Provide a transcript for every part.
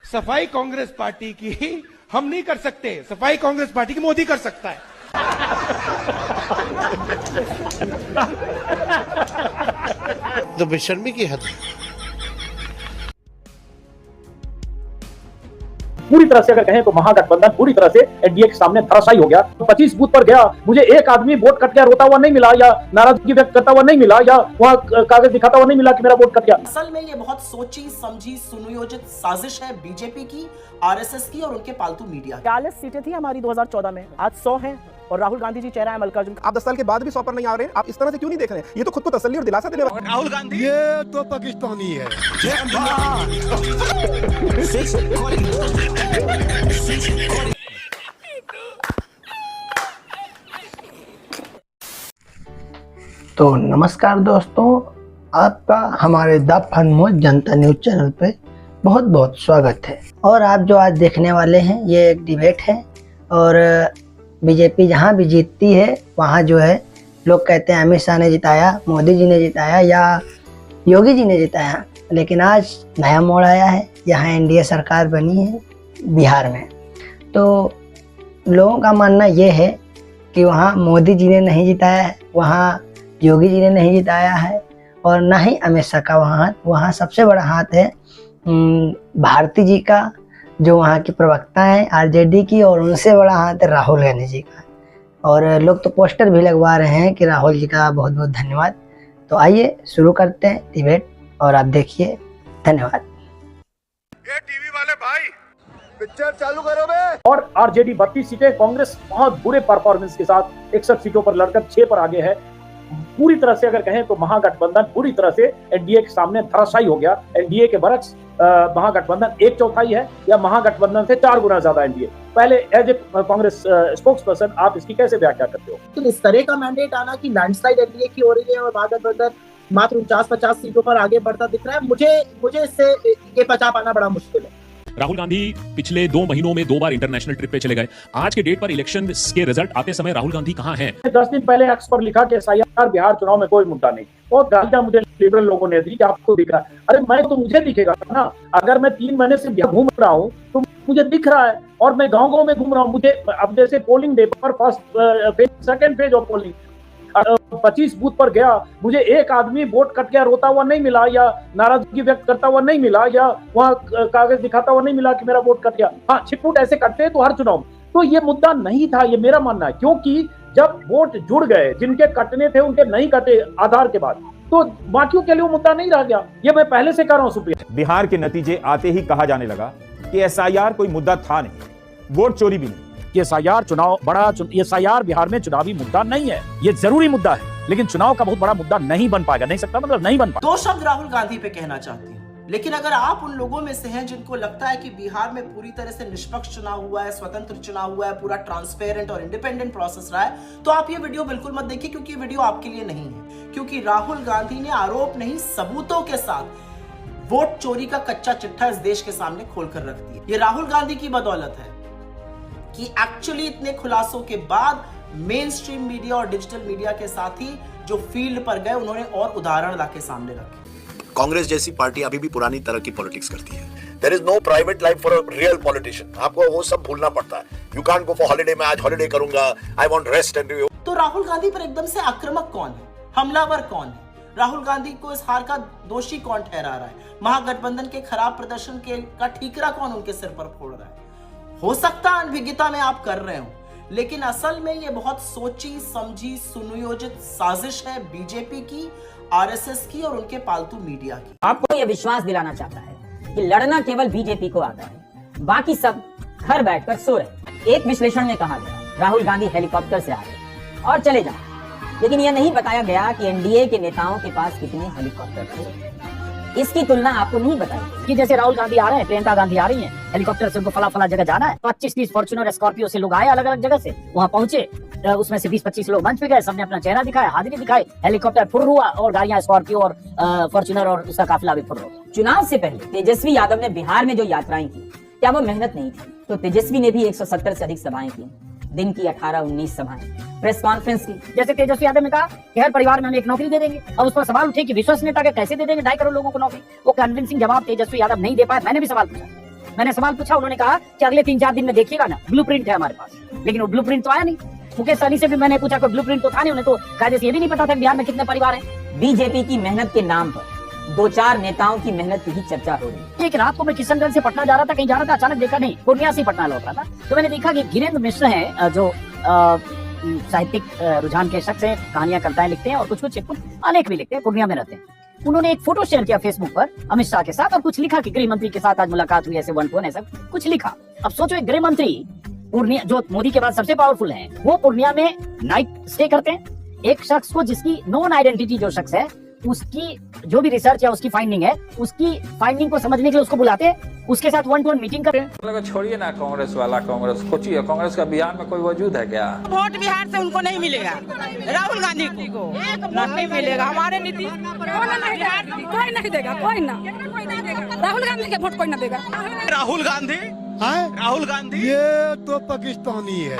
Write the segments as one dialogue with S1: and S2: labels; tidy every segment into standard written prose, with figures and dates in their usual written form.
S1: सफाई कांग्रेस पार्टी की हम नहीं कर सकते, सफाई कांग्रेस पार्टी की मोदी कर सकता है।
S2: तो बेशर्मी की हद है।
S3: पूरी तरह से अगर कहें तो महागठबंधन पूरी तरह से एनडीए के सामने धराशायी हो गया। 25 बूथ पर गया, मुझे एक आदमी वोट कट गया रोता हुआ नहीं मिला, या नाराजगी व्यक्त करता हुआ नहीं मिला, या वहां कागज दिखाता हुआ नहीं मिला कि मेरा वोट कट गया।
S4: असल में ये बहुत सोची समझी सुनियोजित साजिश है बीजेपी की, आरएसएस की और उनके पालतू मीडिया की।
S5: 40 सीटें थी हमारी 2014 में, आज 100 हैं और राहुल गांधी जी चेहरा है मल्लिकार्जुन।
S6: आप 10 साल के बाद भी 100 पर नहीं आ रहे हैं, आप इस तरह से क्यों नहीं देख रहे हैं? ये तो खुद को तसल्ली और दिलासा देने वाला।
S2: राहुल गांधी ये तो पाकिस्तानी है।
S7: तो नमस्कार दोस्तों, आपका हमारे द फनमोज जनता न्यूज चैनल पे बहुत बहुत स्वागत है। और आप जो आज देखने वाले हैं ये एक डिबेट है, और बीजेपी जहाँ भी जीतती है वहाँ जो है लोग कहते हैं अमित शाह ने जिताया, मोदी जी ने जिताया या योगी जी ने जिताया। लेकिन आज नया मोड़ आया है, यहाँ एनडीए सरकार बनी है बिहार में। तो लोगों का मानना ये है कि वहाँ मोदी जी ने नहीं जिताया है, वहाँ योगी जी ने नहीं जिताया है, और ना ही अमित शाह का वहाँ सबसे बड़ा हाथ है भारती जी का, जो वहाँ की प्रवक्ता हैं आरजेडी की, और उनसे बड़ा हाथ है राहुल गांधी जी का। और लोग तो पोस्टर भी लगवा रहे हैं कि राहुल जी का बहुत बहुत धन्यवाद। तो आइए शुरू करते हैं डिबेट, और आप देखिए। धन्यवाद।
S2: ये टीवी वाले भाई पिक्चर चालू करो बे।
S3: और आरजेडी 32 सीटें, कांग्रेस बहुत बुरे परफॉर्मेंस के साथ 61 सीटों पर लड़कर 6 पर आगे है। पूरी तरह से अगर कहें तो महागठबंधन पूरी तरह से एनडीए के सामने धराशायी हो गया। एनडीए के बरक्स महागठबंधन 1/4 है, या महागठबंधन से 4 गुना ज्यादा एनडीए। पहले as a Congress spokesperson आप इसकी कैसे व्याख्या करते हो?
S5: तो इस तरह का मैंडेट आना कि लैंडस्लाइड एनडीए की हो रही है और महागठबंधन मात्र 49-50 सीटों पर आगे बढ़ता दिख रहा है, मुझे इससे ये पचा पाना बड़ा मुश्किल है।
S8: राहुल गांधी पिछले 2 महीनों में 2 बार इंटरनेशनल ट्रिप पे चले गए। आज के डेट पर इलेक्शन के रिजल्ट आते समय राहुल गांधी कहां हैं?
S3: 10 दिन पहले एक्स पर लिखा कि एसआईआर बिहार चुनाव में कोई मुद्दा नहीं। और गालियां मुझे लिबरल लोगों ने दी कि आपको दिख रहा है। अरे मैं तो मुझे दिखेगा ना, अगर मैं 3 महीने से घूम रहा हूँ तो मुझे दिख रहा है, और मैं गाँव में घूम रहा हूँ। मुझे अब जैसे पोलिंग डे पर first phase, second phase of polling 25 booth पर गया, मुझे एक आदमी वोट कट गया रोता हुआ नहीं मिला, या नाराजगी व्यक्त करता हुआ नहीं मिला, या वहां कागज दिखाता हुआ नहीं मिला कि मेरा वोट कट गया। हाँ, छिटपुट ऐसे कटते हैं तो हर चुनाव में। तो ये मुद्दा नहीं था, ये मेरा मानना है। क्योंकि जब वोट जुड़ गए, जिनके कटने थे उनके नहीं कटे आधार के बाद, तो बाकियों के लिए वो मुद्दा नहीं रह गया। ये मैं पहले से कह रहा हूँ। सुप्रिया,
S9: बिहार के नतीजे आते ही कहा जाने लगा कि एसआईआर कोई मुद्दा था नहीं, वोट चोरी भी नहीं।
S3: एसआईआर बिहार में चुनावी मुद्दा नहीं है, ये जरूरी मुद्दा है, लेकिन चुनाव का बहुत बड़ा मुद्दा नहीं बन पाएगा। नहीं सकता मतलब नहीं बन पाएगा।
S4: 2 शब्द राहुल गांधी पे कहना चाहती हूँ, लेकिन अगर आप उन लोगों में से हैं जिनको लगता है कि बिहार में पूरी तरह से निष्पक्ष चुनाव हुआ है, स्वतंत्र चुनाव हुआ है, पूरा ट्रांसपेरेंट और इंडिपेंडेंट प्रोसेस रहा है, तो आप ये वीडियो बिल्कुल मत देखिए, क्योंकि ये वीडियो आपके लिए नहीं है। क्योंकि राहुल गांधी ने आरोप नहीं सबूतों के साथ वोट चोरी का कच्चा चिट्ठा इस देश के सामने खोलकर रख दिया। ये राहुल गांधी की बदौलत है कि एक्चुअली इतने खुलासों के बाद मेन स्ट्रीम मीडिया और डिजिटल मीडिया के साथ ही जो फील्ड पर गए, उन्होंने और उदाहरण लाके सामने रखे।
S10: कांग्रेस जैसी पार्टी अभी भी पुरानी तरह की पॉलिटिक्स करती है। There is no private life for a real politician. आपको वो सब भूलना पड़ता है। You can't go for holiday, मैं आज हॉलिडे करूंगा, I want rest and review.
S4: तो राहुल गांधी पर एकदम से आक्रामक कौन है, हमलावर कौन है? राहुल गांधी को इस हार का दोषी कौन ठहरा रहा है? महागठबंधन के खराब प्रदर्शन का ठीकरा कौन उनके सिर पर फोड़ रहा है? हो सकता है अनभिज्ञता में आप कर रहे हो, लेकिन असल में ये बहुत सोची समझी सुनियोजित साजिश है बीजेपी की, आरएसएस की और उनके पालतू मीडिया की।
S5: आपको ये विश्वास दिलाना चाहता है कि लड़ना केवल बीजेपी को आता है, बाकी सब घर बैठकर सो रहे। एक विश्लेषण में कहा गया राहुल गांधी हेलीकॉप्टर से आ गए और चले जाए, लेकिन यह नहीं बताया गया कि एनडीए के नेताओं के पास कितने हेलीकॉप्टर थे। इसकी तुलना आपको नहीं बताई कि जैसे राहुल गांधी आ रहे हैं, प्रियंका गांधी आ रही हैं, हेलीकॉप्टर से उनको फला जगह जाना है, 25-30 फॉर्च्यूनर स्कॉर्पियो से लोग आए अलग अलग जगह से, वहां पहुंचे, उसमें से 20-25 लोग मंच पे गए, सबने अपना चेहरा दिखाया, हाजिरी दिखाई, हेलीकॉप्टर फुर हुआ और गाड़ियां स्कॉर्पियो और फॉर्च्यूनर और उसका काफिला भी फुर हो गया। चुनाव से पहले तेजस्वी यादव ने बिहार में जो यात्राएं की, क्या वो मेहनत नहीं थी? तो तेजस्वी ने भी 170 से अधिक सभाएं की, दिन की 18-19 सभाएं, प्रेस कॉन्फ्रेंस की। जैसे तेजस्वी यादव ने कहा कि हर परिवार में हम एक नौकरी दे देंगे, और उस पर सवाल उठे कि विश्वसनीयता के कैसे दे देंगे 2.5 करोड़ लोगों को नौकरी। वो कन्विंसिंग जवाब तेजस्वी यादव नहीं दे पाए। मैंने भी सवाल पूछा, मैंने सवाल पूछा, उन्होंने कहा कि अगले 3-4 दिन में देखिएगा ना, ब्लूप्रिंट है हमारे पास। लेकिन वो ब्लूप्रिंट तो आया नहीं। मुकेश सहनी से भी मैंने पूछा, कोई ब्लूप्रिंट तो था नहीं। उन्हें तो कायदे से ये भी नहीं पता था बिहार में कितने परिवार हैं। बीजेपी की मेहनत के नाम पर 2-4 नेताओं की मेहनत की ही चर्चा हो रही है। एक रात को मैं किशनगंज से पटना जा रहा था, कहीं जा रहा था, अचानक देखा नहीं, पूर्णिया से पटना लौट रहा था, तो मैंने देखा कि गिरेंद्र मिश्र हैं जो साहित्यिक रुझान के शख्स हैं, कहानियां कविताएं लिखते हैं और कुछ आलेख भी लिखते हैं, पूर्णिया में रहते हैं। उन्होंने एक फोटो शेयर किया फेसबुक पर अमित शाह के साथ और कुछ लिखा कि गृह मंत्री के साथ आज मुलाकात हुई, ऐसे 1-to-1 ऐसा कुछ लिखा। अब सोचो, एक गृह मंत्री पूर्णिया, जो मोदी के बाद सबसे पावरफुल हैं, वो पूर्णिया में नाइट स्टे करते हैं। एक शख्स को, जिसकी नॉन आइडेंटिटी जो शख्स है, उसकी जो भी रिसर्च या उसकी फाइंडिंग है, उसकी फाइंडिंग को समझने के लिए उसको बुलाते हैं, उसके साथ 1-to-1 मीटिंग करते हैं।
S11: छोड़िए ना कांग्रेस वाला, कांग्रेस सोचिए, कांग्रेस का बिहार में कोई वजूद है क्या?
S12: वोट बिहार से उनको नहीं मिलेगा, राहुल गांधी को नहीं मिलेगा। हमारे नीतीश
S13: कोई नहीं देगा, कोई ना, राहुल गांधी के वोट कोई ना देगा।
S2: राहुल गांधी, राहुल गांधी
S14: ये तो पाकिस्तानी है।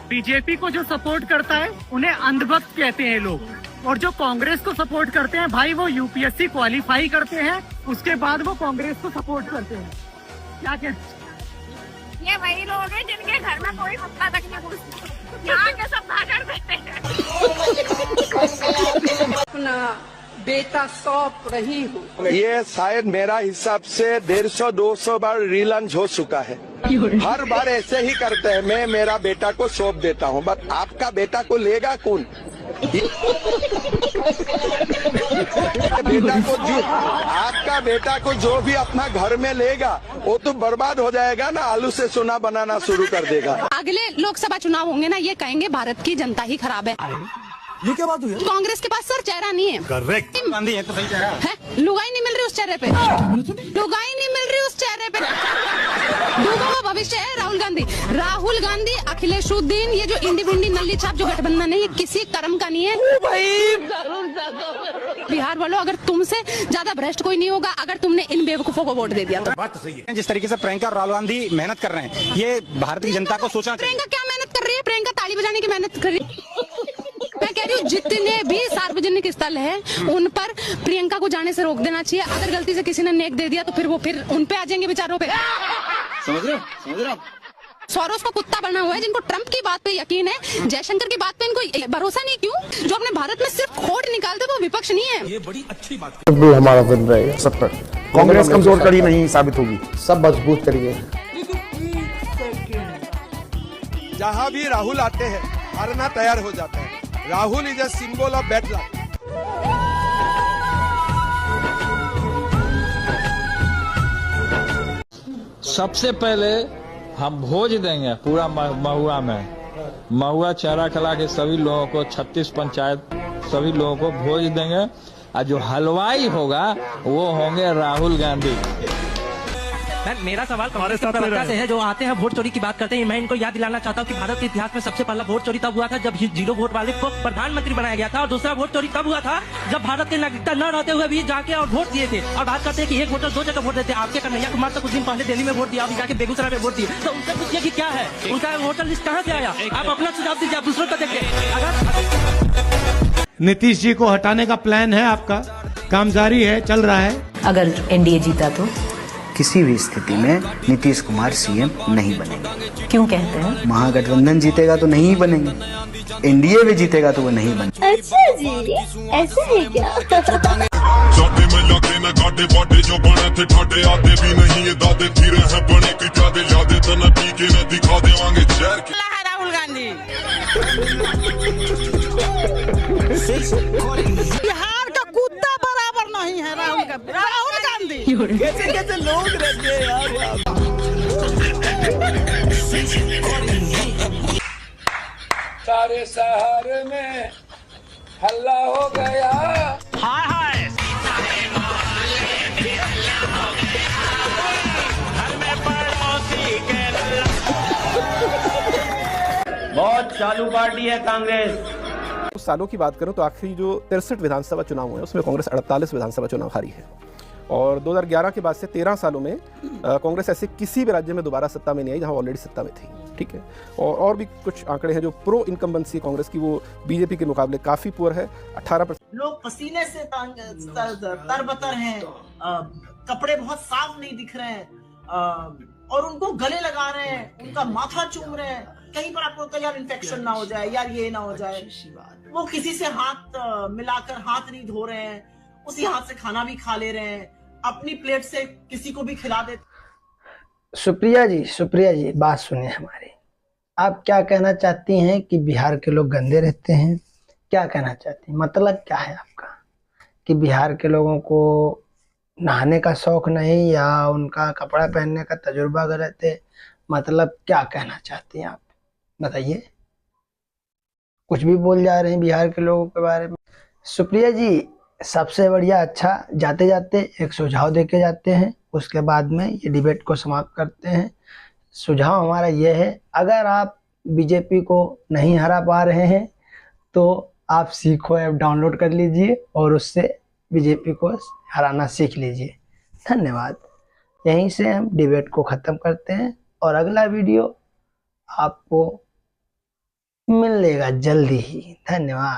S15: बीजेपी को जो सपोर्ट करता है उन्हें अंधभक्त कहते हैं लोग, और जो कांग्रेस को सपोर्ट करते हैं भाई, वो यूपीएससी क्वालिफाई करते हैं, उसके बाद वो कांग्रेस को सपोर्ट करते हैं। क्या कहते हैं?
S13: ये वही लोग हैं जिनके घर में कोई कुत्ता तक नहीं घुसता, यहाँ के सब भागड़ देते हैं। अपना बेटा सौंप रही हूँ।
S2: ये शायद मेरा हिसाब से 150-200 बार रीलॉन्च हो चुका है। हर बार ऐसे ही करते हैं, मैं मेरा बेटा को सौंप देता हूँ, बट आपका बेटा को लेगा कौन? आपका बेटा को जो भी अपना घर में लेगा वो तो बर्बाद हो जाएगा ना, आलू से सोना बनाना शुरू कर देगा।
S13: अगले लोकसभा चुनाव होंगे ना, ये कहेंगे भारत की जनता ही खराब है।
S14: ये क्या बात हुई?
S13: कांग्रेस के पास सर चेहरा नहीं है।
S14: करेक्ट, गांधी है तो सही चेहरा
S13: है। लुगाई नहीं मिल रही उस चेहरे पे, लुगाई नहीं मिल रही उस चेहरे पे। डूबा हुआ भविष्य है राहुल गांधी। राहुल गांधी, अखिलेशुद्दीन, ये जो इंडी बिंडी नल्ली छाप जो गठबंधन है, ये किसी कर्म का नहीं है भाई। बिहार वालों, अगर तुमसे ज्यादा भ्रष्ट कोई नहीं होगा अगर तुमने इन बेवकूफों को वोट दे दिया तो।
S6: बात तो सही है। जिस तरीके से प्रियंका और राहुल गांधी मेहनत कर रहे हैं, ये भारत की जनता को सोचना चाहिए।
S13: प्रियंका क्या मेहनत कर रही है? प्रियंका ताली बजाने की मेहनत कर रही है। मैं कह रही हूँ, जितने भी सार्वजनिक स्थल है उन पर प्रियंका को जाने से रोक देना चाहिए। अगर गलती से किसी ने नेक दे दिया तो फिर वो फिर उन पे आ जाएंगे बेचारों पे।
S6: समझ रहे हो?
S13: सोरोस को कुत्ता बना हुआ है, जिनको ट्रंप की बात पे यकीन है, जयशंकर की बात पे इनको भरोसा नहीं। क्यों? जो अपने भारत में सिर्फ खोट निकालते वो विपक्ष नहीं है।
S6: ये बड़ी अच्छी बात है। हमारा बन रहेगा सब पर। कांग्रेस कमजोर कड़ी नहीं साबित होगी, सब मजबूत करिए।
S14: जहाँ भी राहुल आते हैं हारना तैयार हो जाता है। Rahul is a symbol of bad luck.
S11: सबसे पहले हम भोज देंगे पूरा महुआ में, महुआ चारा कला के सभी लोगों को, 36 पंचायत सभी लोगों को भोज देंगे, और जो हलवाई होगा वो होंगे राहुल गांधी।
S12: मेरा सवाल कांग्रेस प्रवक्ता से है, जो आते हैं वोट चोरी की बात करते हैं। मैं इनको याद दिलाना चाहता हूँ कि भारत के इतिहास में सबसे पहला वोट चोरी तब हुआ था जब 0 वोट वाले को प्रधानमंत्री बनाया गया था, और दूसरा वोट चोरी तब हुआ था जब भारत के नागरिकता न रहते हुए भी जाके और वोट दिए थे। और बात करते हैं कि एक वोटर 2 जगह वोट देते हैं। आपके कन्हैया कुमार तो कुछ दिन पहले दिल्ली में वोट दिया, अभी जाके बेगूसराय में वोट दिए, तो उनसे पूछिए कि क्या है, उनका वोटर लिस्ट कहाँ से आया? आप अपना सुझाव दीजिए, आप दूसरों को देखिए। अगर
S1: नीतीश जी को हटाने का प्लान है आपका, काम जारी है, चल रहा है।
S16: अगर एनडीए जीता तो किसी भी स्थिति में नीतीश कुमार सीएम नहीं बनेंगे। क्यों कहते हैं? महागठबंधन जीतेगा तो नहीं बनेंगे, एनडीए भी जीतेगा तो वो नहीं बनेंगे।
S13: अच्छा जी, ऐसा है क्या?
S2: जो बने थे ठाटे आते भी नहीं, ये दादे फिरे हैं बने की चादे यादे तो न पी के न दिखा देवांगे जहर के।
S12: राहुल गांधी बिहार का कुत्ता बराबर नहीं है। राहुल गांधी कैसे कैसे लोग रहते हैं यार।
S14: सारे शहर में हल्ला हो गया।
S12: हाय हाय
S17: बहुत चालू पार्टी है कांग्रेस।
S6: सालों की बात करूं तो आखिरी जो 63 विधानसभा चुनाव हुए उसमें कांग्रेस 48 विधानसभा चुनाव हारी है।
S18: और 2011 के बाद से 13 सालों में कांग्रेस ऐसे किसी भी राज्य में दोबारा सत्ता में नहीं आई जहां ऑलरेडी सत्ता में थी। ठीक है, और भी कुछ आंकड़े हैं जो प्रो इनकम्बेंसी कांग्रेस की, वो बीजेपी के मुकाबले काफी पुअर है। 18%
S4: लोग पसीने से तरबतर हैं, कपड़े बहुत साफ नहीं दिख रहे हैं, और उनको गले लगा रहे हैं, उनका माथा चूम रहे हैं। कहीं पर आपको होता है यार इन्फेक्शन ना हो जाए, यार ये ना हो जाए। वो किसी से हाथ मिलाकर हाथ नहीं धो रहे हैं, उसी हाथ से खाना भी खा ले रहे हैं, अपनी प्लेट से किसी को भी खिला देते।
S7: सुप्रिया जी बात सुनिए हमारी। आप क्या कहना चाहती हैं कि बिहार के लोग गंदे रहते हैं? क्या कहना चाहती हैं? मतलब क्या है आपका कि बिहार के लोगों को नहाने का शौक नहीं या उनका कपड़ा पहनने का तजुर्बा गलत है? मतलब क्या कहना चाहती हैं आप, बताइए। कुछ भी बोल जा रहे हैं बिहार के लोगों के बारे में। सुप्रिया जी सबसे बढ़िया, अच्छा जाते जाते एक सुझाव देके जाते हैं, उसके बाद में ये डिबेट को समाप्त करते हैं। सुझाव हमारा ये है, अगर आप बीजेपी को नहीं हरा पा रहे हैं तो आप सीखो ऐप डाउनलोड कर लीजिए और उससे बीजेपी को हराना सीख लीजिए। धन्यवाद। यहीं से हम डिबेट को ख़त्म करते हैं और अगला वीडियो आपको मिलेगा जल्दी ही। धन्यवाद।